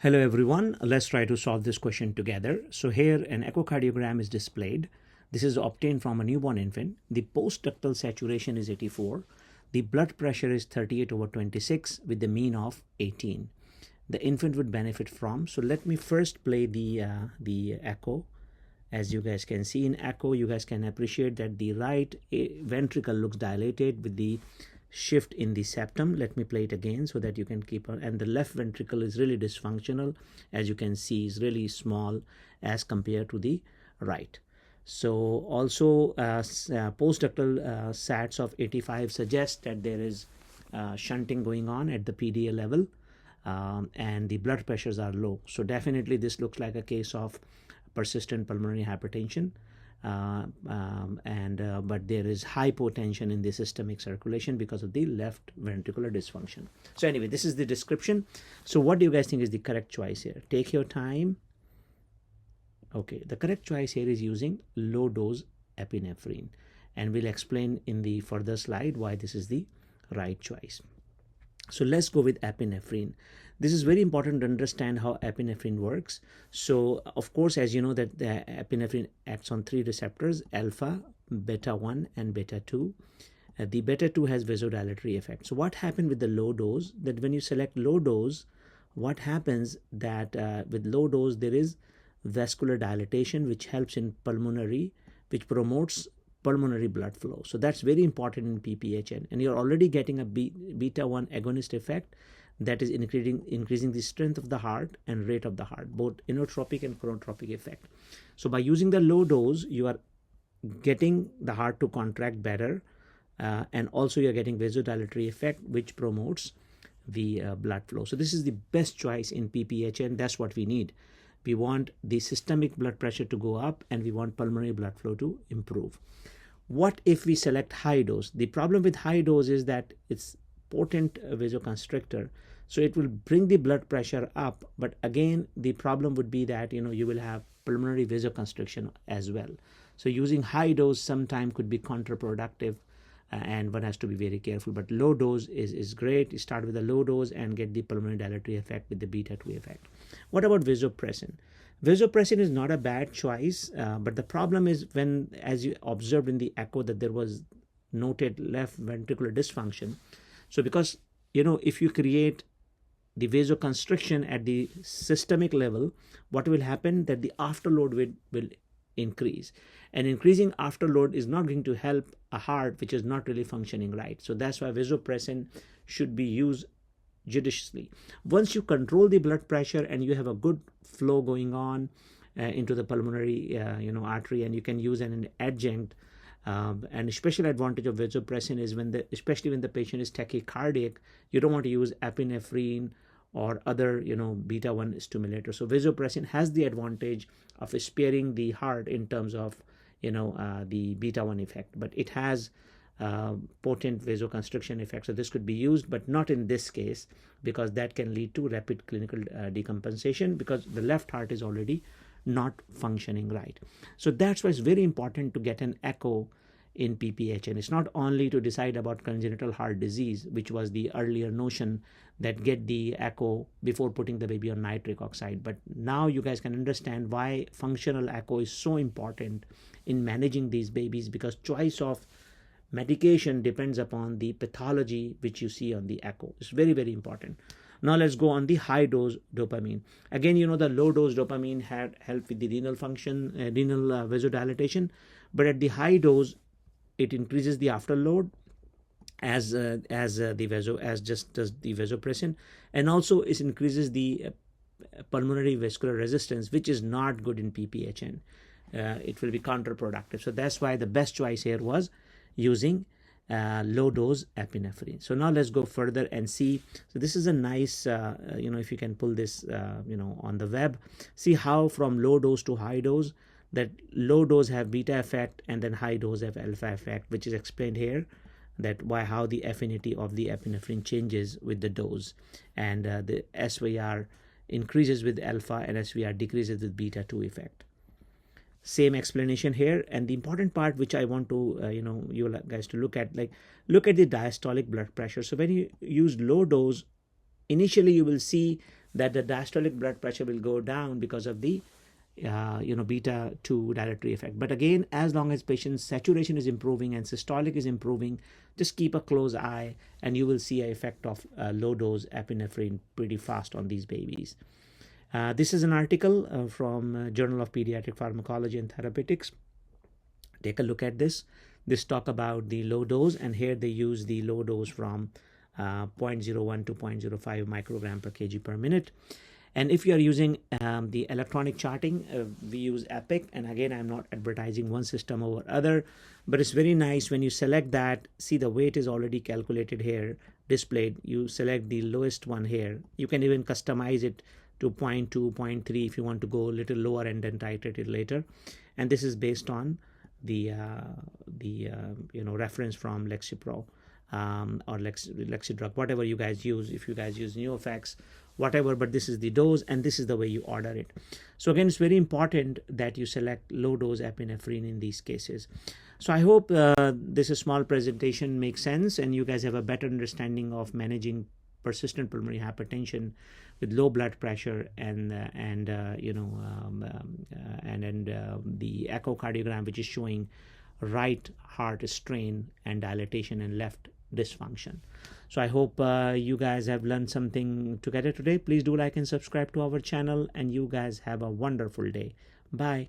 Hello everyone, let's try to solve this question together. So here an echocardiogram is displayed. This is obtained from a newborn infant. The postductal saturation is 84. The blood pressure is 38/26 with the mean of 18. The infant would benefit from. So let me first play the echo. As you guys can see in echo, you guys can appreciate that the right ventricle looks dilated with the shift in the septum. Let me play it again so that you can keep on. And the left ventricle is really dysfunctional. As you can see, is really small as compared to the right. So also postductal sats of 85 suggest that there is shunting going on at the PDA level, and the blood pressures are low. So definitely this looks like a case of persistent pulmonary hypertension. But there is hypotension in the systemic circulation because of the left ventricular dysfunction. So anyway, this is the description. So what do you guys think is the correct choice here? Take your time. Okay, the correct choice here is using low dose epinephrine, and we'll explain in the further slide why this is the right choice. So let's go with epinephrine. This is very important to understand how epinephrine works. So of course, as you know, that the epinephrine acts on 3 receptors, alpha, beta 1 and beta 2. The beta 2 has vasodilatory effect. So what happened with the low dose, that when you select low dose, what happens that with low dose there is vascular dilatation, which helps in pulmonary, which promotes pulmonary blood flow. So that's very important in PPHN, and you're already getting a beta 1 agonist effect that is increasing the strength of the heart and rate of the heart, both inotropic and chronotropic effect. So by using the low dose, you are getting the heart to contract better, and also you're getting vasodilatory effect, which promotes the blood flow. So this is the best choice in PPHN. That's what we need. We want the systemic blood pressure to go up, and we want pulmonary blood flow to improve. What if we select high dose? The problem with high dose is that it's potent vasoconstrictor, so it will bring the blood pressure up, but again the problem would be that you will have pulmonary vasoconstriction as well. So using high dose sometime could be counterproductive, and one has to be very careful. But low dose is great. You start with a low dose and get the pulmonary dilatory effect with the beta 2 effect. What about vasopressin? Vasopressin is not a bad choice, but the problem is when, as you observed in the echo, that there was noted left ventricular dysfunction. So because if you create the vasoconstriction at the systemic level, what will happen that the afterload will increase, and increasing afterload is not going to help a heart which is not really functioning right. So that's why vasopressin should be used judiciously. Once you control the blood pressure and you have a good flow going on into the pulmonary artery, and you can use an adjunct, and a special advantage of vasopressin is especially when the patient is tachycardic, you don't want to use epinephrine or other beta 1 stimulator. So vasopressin has the advantage of sparing the heart in terms of the beta 1 effect, but it has potent vasoconstriction effect. So this could be used, but not in this case, because that can lead to rapid clinical decompensation, because the left heart is already not functioning right. So that's why it's very important to get an echo in PPHN. It's not only to decide about congenital heart disease, which was the earlier notion that get the echo before putting the baby on nitric oxide, but now you guys can understand why functional echo is so important in managing these babies, because choice of medication depends upon the pathology which you see on the echo. It's very, very important. Now let's go on the high dose dopamine. Again, the low dose dopamine had helped with the renal function, renal vasodilatation, but at the high dose, it increases the afterload as just does the vasopressin, and also it increases the pulmonary vascular resistance, which is not good in PPHN. It will be counterproductive. So that's why the best choice here was using low dose epinephrine. So now let's go further and see. So this is a nice if you can pull this on the web, see how from low dose to high dose, that low dose have beta effect and then high dose have alpha effect, which is explained here, that how the affinity of the epinephrine changes with the dose, and the SVR increases with alpha and SVR decreases with beta 2 effect. Same explanation here. And the important part which I want to you guys to look at the diastolic blood pressure. So when you use low dose, initially you will see that the diastolic blood pressure will go down because of the beta 2 dilatory effect. But again, as long as patient's saturation is improving and systolic is improving, just keep a close eye and you will see an effect of low dose epinephrine pretty fast on these babies. This is an article from Journal of Pediatric Pharmacology and Therapeutics. Take a look at this. This talk about the low dose, and here they use the low dose from 0.01 to 0.05 microgram per kg per minute. And if you are using the electronic charting, we use Epic. And again, I'm not advertising one system over other, but it's very nice when you select that. See, the weight is already calculated here, displayed. You select the lowest one here. You can even customize it to 0.2, 0.3 if you want to go a little lower and then titrate it later. And this is based on the reference from Lexapro or Lexidrug, whatever you guys use. If you guys use NeoFX, whatever, but this is the dose and this is the way you order it. So again, it's very important that you select low dose epinephrine in these cases. So I hope this small presentation makes sense and you guys have a better understanding of managing persistent pulmonary hypertension with low blood pressure and the echocardiogram, which is showing right heart strain and dilatation and left dysfunction. So I hope you guys have learned something together today. Please do like and subscribe to our channel, and you guys have a wonderful day. Bye.